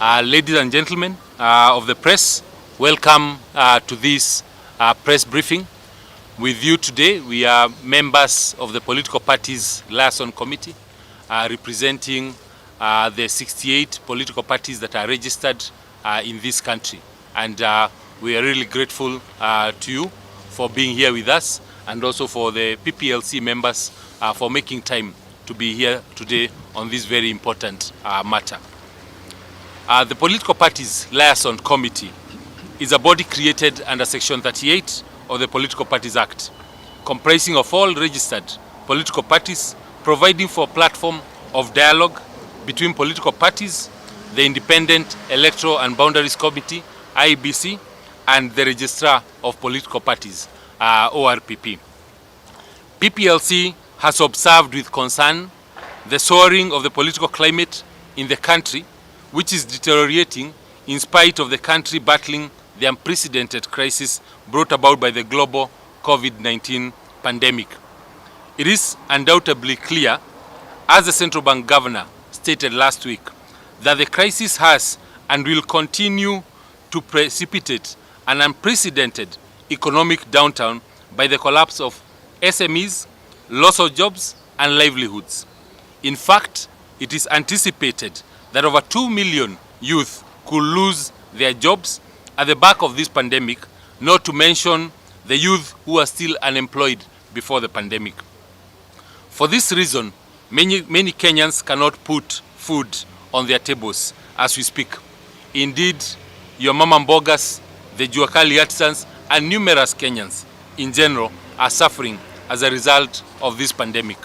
Ladies and gentlemen of the press, welcome to this press briefing. With you today, we are members of the political parties liaison committee, representing the 68 political parties that are registered in this country. And we are really grateful to you for being here with us, and also for the PPLC members for making time to be here today on this very important matter. The Political Parties Liaison Committee is a body created under Section 38 of the Political Parties Act, comprising of all registered political parties, providing for a platform of dialogue between political parties, the Independent Electoral and Boundaries Committee, IEBC, and the Registrar of Political Parties, ORPP. PPLC has observed with concern the soaring of the political climate in the country, which is deteriorating in spite of the country battling the unprecedented crisis brought about by the global COVID-19 pandemic. It is undoubtedly clear, as the central bank governor stated last week, that the crisis has and will continue to precipitate an unprecedented economic downturn by the collapse of SMEs, loss of jobs and livelihoods. In fact, it is anticipated that over 2 million youth could lose their jobs at the back of this pandemic, not to mention the youth who are still unemployed before the pandemic. For this reason, many Kenyans cannot put food on their tables as we speak. Indeed, your mama mbogas, the juakali artisans, and numerous Kenyans in general are suffering as a result of this pandemic.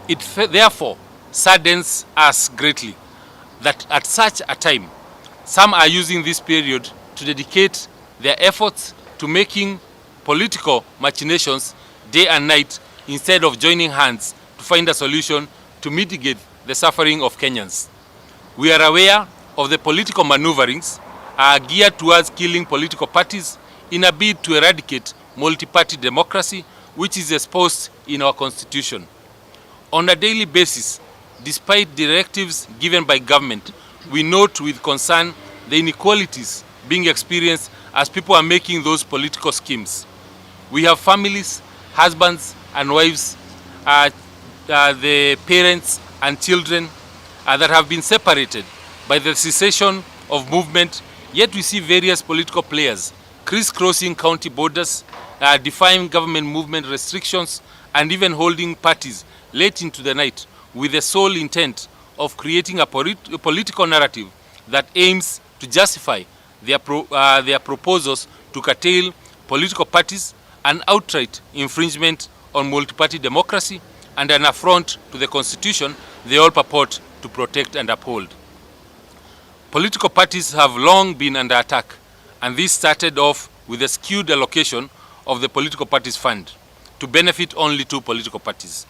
It therefore saddens us greatly that at such a time, some are using this period to dedicate their efforts to making political machinations day and night instead of joining hands to find a solution to mitigate the suffering of Kenyans. We are aware of the political maneuverings geared towards killing political parties in a bid to eradicate multi-party democracy, which is exposed in our constitution. On a daily basis, despite directives given by government, we note with concern the inequalities being experienced as people are making those political schemes. We have families, husbands and wives, the parents and children that have been separated by the cessation of movement, yet we see various political players crisscrossing county borders, defying government movement restrictions, and even holding parties late into the night with the sole intent of creating a political narrative that aims to justify their proposals to curtail political parties, an outright infringement on multi-party democracy, and an affront to the constitution they all purport to protect and uphold. Political parties have long been under attack, and this started off with a skewed allocation of the political parties fund to benefit only 2 political parties.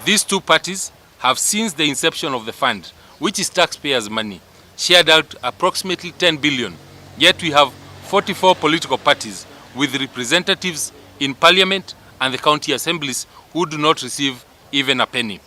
These 2 parties have, since the inception of the fund, which is taxpayers' money, shared out approximately 10 billion. Yet we have 44 political parties with representatives in parliament and the county assemblies who do not receive even a penny.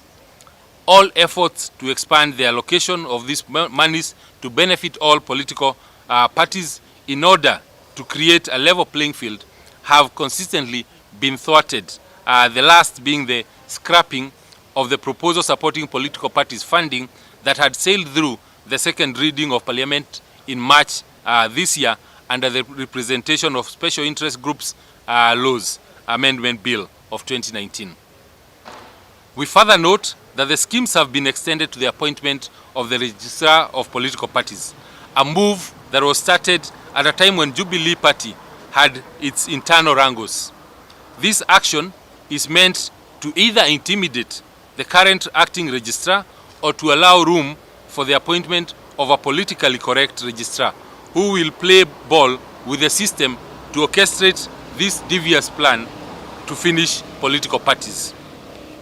All efforts to expand the allocation of these monies to benefit all political parties in order to create a level playing field have consistently been thwarted, the last being the scrapping of the proposal supporting political parties funding that had sailed through the second reading of Parliament in March this year under the Representation of Special Interest Groups Laws Amendment Bill of 2019. We further note that the schemes have been extended to the appointment of the Registrar of Political Parties, a move that was started at a time when Jubilee Party had its internal wrangles. This action is meant to either intimidate the current acting registrar or to allow room for the appointment of a politically correct registrar who will play ball with the system to orchestrate this devious plan to finish political parties.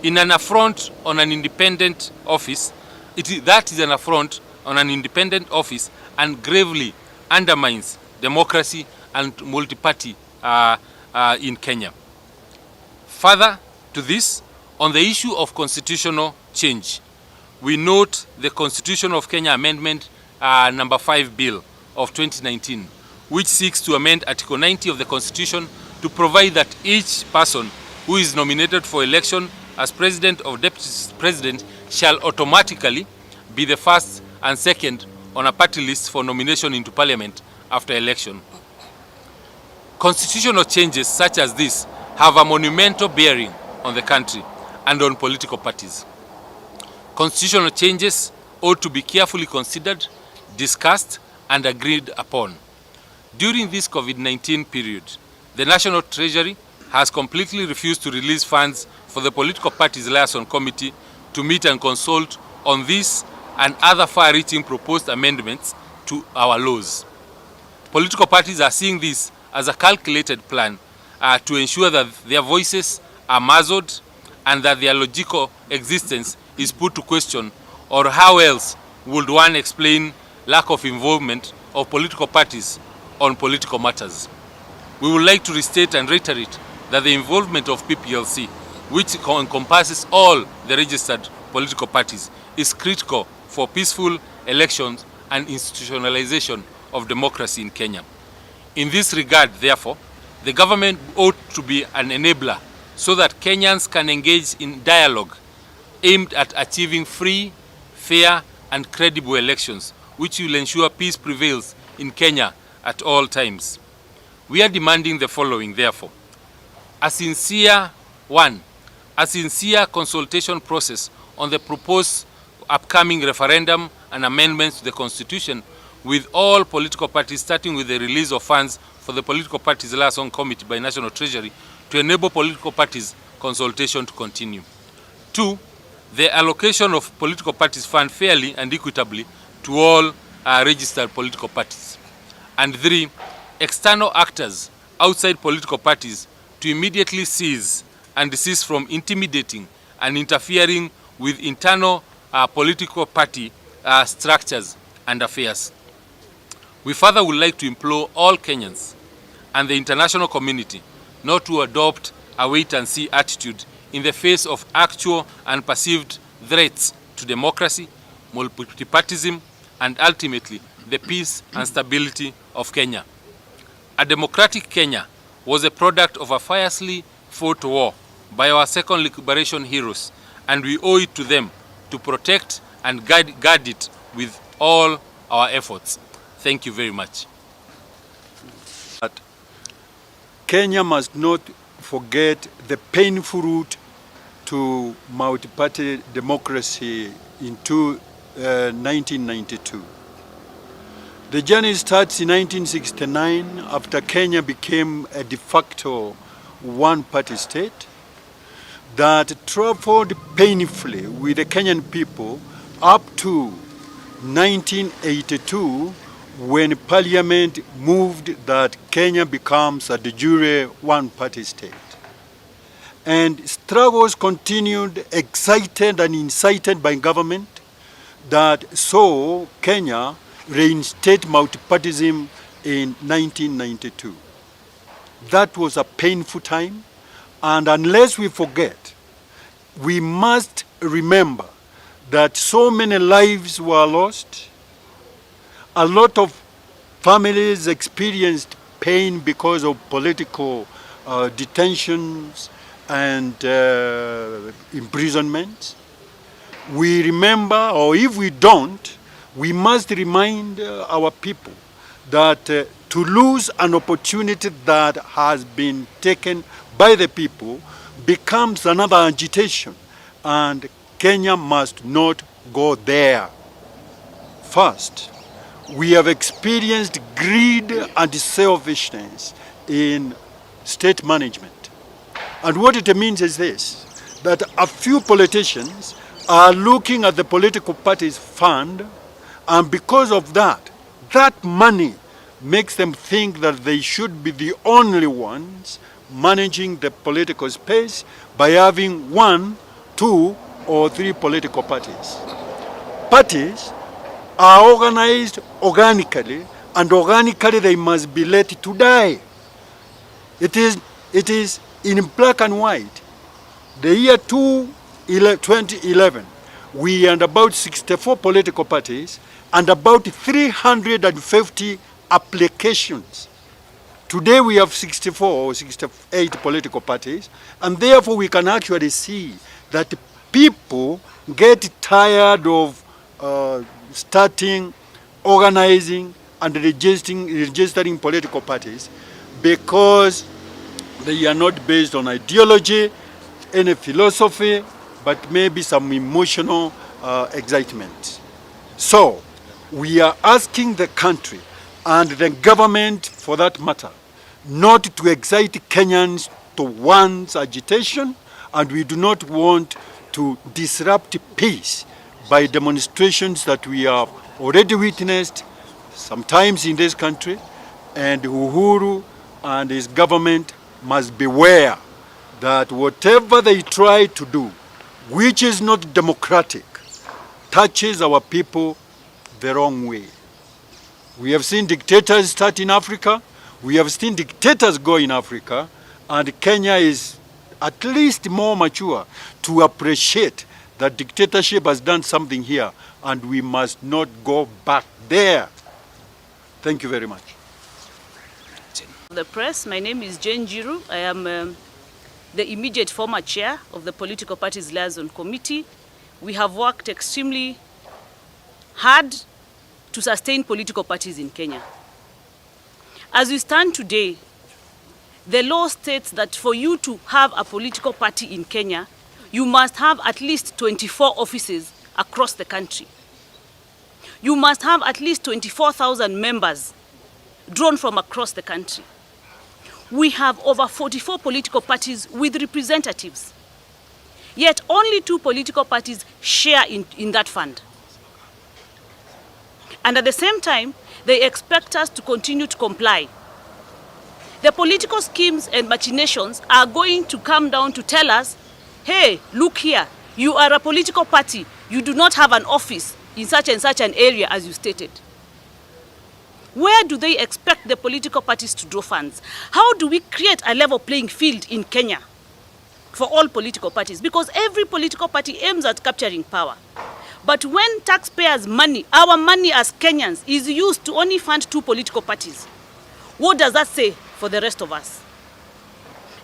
In an affront on an independent office, that is an affront on an independent office and gravely undermines democracy and multi-party in Kenya. Further to this, on the issue of constitutional change, we note the Constitution of Kenya Amendment number 5 Bill of 2019, which seeks to amend Article 90 of the Constitution to provide that each person who is nominated for election as President or Deputy President shall automatically be the first and second on a party list for nomination into Parliament after election. Constitutional changes such as this have a monumental bearing on the country and on political parties. Constitutional changes ought to be carefully considered, discussed, and agreed upon. During this COVID-19 period, the National Treasury has completely refused to release funds for the Political Parties Liaison Committee to meet and consult on this and other far-reaching proposed amendments to our laws. Political parties are seeing this as a calculated plan to ensure that their voices are muzzled and that their logical existence is put to question, or how else would one explain lack of involvement of political parties on political matters? We would like to restate and reiterate that the involvement of PPLC, which encompasses all the registered political parties, is critical for peaceful elections and institutionalization of democracy in Kenya. In this regard, therefore, the government ought to be an enabler so that Kenyans can engage in dialogue aimed at achieving free, fair, and credible elections, which will ensure peace prevails in Kenya at all times. We are demanding the following, therefore. A sincere consultation process on the proposed upcoming referendum and amendments to the Constitution with all political parties, starting with the release of funds for the Political Parties Liaison Committee by National Treasury to enable political parties consultation to continue. 2, the allocation of political parties fund fairly and equitably to all registered political parties. And 3, external actors outside political parties to immediately cease and desist from intimidating and interfering with internal political party structures and affairs. We further would like to implore all Kenyans and the international community not to adopt a wait-and-see attitude in the face of actual and perceived threats to democracy, multipartyism, and ultimately the peace and stability of Kenya. A democratic Kenya was a product of a fiercely fought war by our second liberation heroes, and we owe it to them to protect and guard it with all our efforts. Thank you very much. Kenya must not forget the painful route to multi-party democracy in 1992. The journey starts in 1969 after Kenya became a de facto one-party state that traveled painfully with the Kenyan people up to 1982 when Parliament moved that Kenya becomes a de jure one-party state. And struggles continued, excited and incited by government that saw Kenya reinstate multipartyism in 1992. That was a painful time, and unless we forget, we must remember that so many lives were lost. A lot of families experienced pain because of political detentions and imprisonment. We remember, or if we don't, we must remind our people that to lose an opportunity that has been taken by the people becomes another agitation, and Kenya must not go there. First, we have experienced greed and selfishness in state management. And what it means is this, that a few politicians are looking at the political party's fund, and because of that, that money makes them think that they should be the only ones managing the political space by having 1, 2, or 3 political parties. Parties are organized organically, and organically they must be let to die. It is in black and white. The year 2011, we are about 64 political parties and about 350 applications. Today we have 64 or 68 political parties, and therefore we can actually see that people get tired of starting, organizing, and registering political parties because they are not based on ideology, any philosophy, but maybe some emotional excitement. So we are asking the country and the government, for that matter, not to excite Kenyans to one's agitation, and we do not want to disrupt peace by demonstrations that we have already witnessed sometimes in this country, and Uhuru and his government must beware that whatever they try to do, which is not democratic, touches our people the wrong way. We have seen dictators start in Africa, we have seen dictators go in Africa, and Kenya is at least more mature to appreciate that dictatorship has done something here, and we must not go back there. Thank you very much. The press, my name is Jane Jiru. I am the immediate former chair of the Political Parties Liaison Committee. We have worked extremely hard to sustain political parties in Kenya. As we stand today, the law states that for you to have a political party in Kenya, you must have at least 24 offices across the country. You must have at least 24,000 members drawn from across the country. We have over 44 political parties with representatives. Yet only 2 political parties share in that fund. And at the same time, they expect us to continue to comply. The political schemes and machinations are going to come down to tell us, hey, look here, you are a political party, you do not have an office in such and such an area as you stated. Where do they expect the political parties to draw funds? How do we create a level playing field in Kenya for all political parties? Because every political party aims at capturing power. But when taxpayers' money, our money as Kenyans, is used to only fund 2 political parties, what does that say for the rest of us?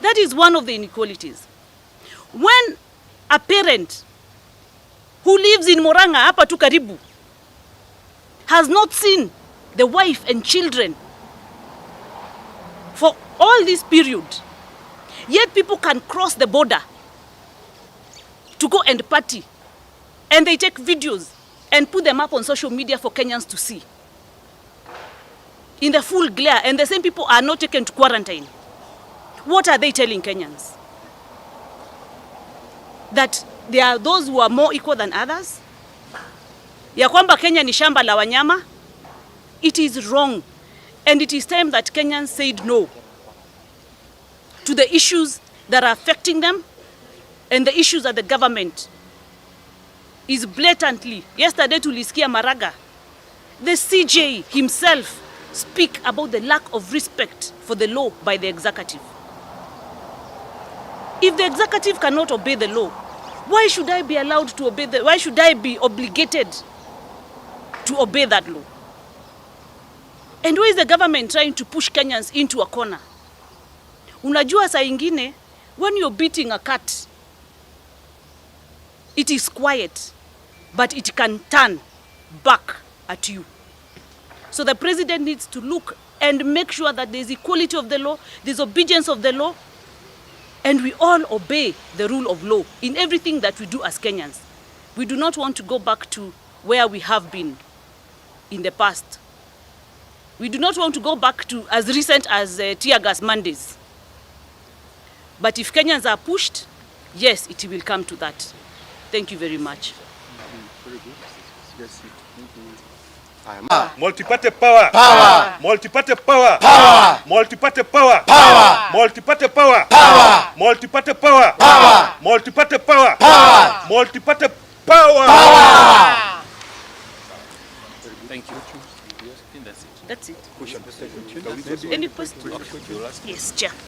That is one of the inequalities. When a parent who lives in Moranga, hapa tu karibu, has not seen the wife and children for all this period, yet people can cross the border to go and party, and they take videos and put them up on social media for Kenyans to see in the full glare, and the same people are not taken to quarantine. What are they telling Kenyans? That there are those who are more equal than others? Ya kwamba Kenya ni shamba la wanyama? It is wrong, and it is time that Kenyans said no to the issues that are affecting them and the issues that the government is blatantly. Yesterday tulisikia Maraga, the CJ himself, speak about the lack of respect for the law by the executive. If the executive cannot obey the law, why should I be allowed to obey why should I be obligated to obey that law? And why is the government trying to push Kenyans into a corner? Unajua saa ingine, when you're beating a cat, it is quiet, but it can turn back at you. So the president needs to look and make sure that there's equality of the law, there's obedience of the law, and we all obey the rule of law in everything that we do as Kenyans. We do not want to go back to where we have been in the past. We do not want to go back to as recent as tear gas Mondays. But if Kenyans are pushed, yes, it will come to that. Thank you very much. Very good. Yes, thank you. Multi-party power. Power. Multi-party power. Power. Multi-party power. Power. Multi-party power. Power. Multi-party power. Power. Multi-party power. Power. Multi-party power. Power. Thank you. I think that's it. That's it. Question. Any question? Yes, Chair.